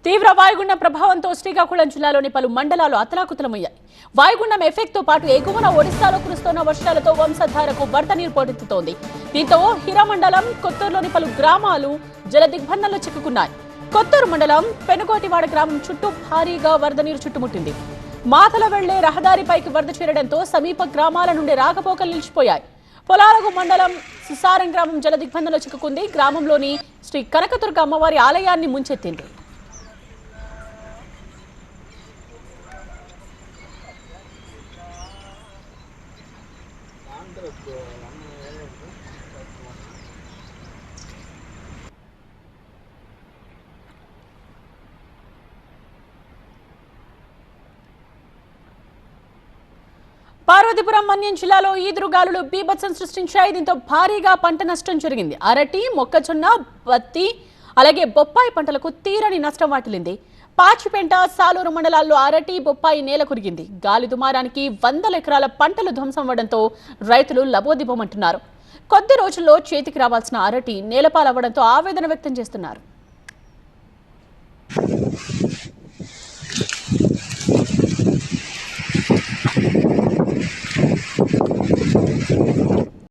తీవ్ర వాయుగుండం ప్రభావంతో శ్రీకాకుళం జిల్లాలోని పలు మండలాలు అతలాకుతలమయ్యాయి. వాయుగుండం ఎఫెక్ట్తో పాటు ఎగువన ఒడిశాలో కురుస్తున్న వర్షాలతో వంశధారకు వరద నీరు పోటెత్తుతోంది. దీంతో హిరమండలం, కొత్తూరులోని పలు గ్రామాలు జల దిగ్బంధంలో చిక్కుకున్నాయి. కొత్తూరు మండలం పెనుకోటివాడ గ్రామం చుట్టూ భారీగా వరద నీరు చుట్టుముట్టింది. మాతల వెళ్లే రహదారిపైకి వరద చేరడంతో సమీప గ్రామాల నుండి రాకపోకలు నిలిచిపోయాయి. పొలాలగు మండలం సుసారం గ్రామం జల దిగ్బంధంలో చిక్కుకుంది. గ్రామంలోని శ్రీ కనకదుర్గ అమ్మవారి ఆలయాన్ని ముంచెత్తింది. పార్వతీపురం మన్యం జిల్లాలో ఈదురుగాలులు బీభత్సం సృష్టించాయి. దీంతో భారీగా పంట నష్టం జరిగింది. అరటి, మొక్కజొన్న, పత్తి అలాగే బొప్పాయి పంటలకు తీరని నష్టం వాటిల్లింది. పాచిపెంట, సాలూరు మండలాల్లో అరటి, బొప్పాయి నేల కురిగింది. గాలి దుమారానికి వందల ఎకరాల పంటలు ధ్వంసం అవ్వడంతో రైతులు లబోదిబోమంటున్నారు. కొద్ది రోజుల్లో చేతికి రావాల్సిన అరటి నేలపాలవ్వడంతో ఆవేదన వ్యక్తం చేస్తున్నారు.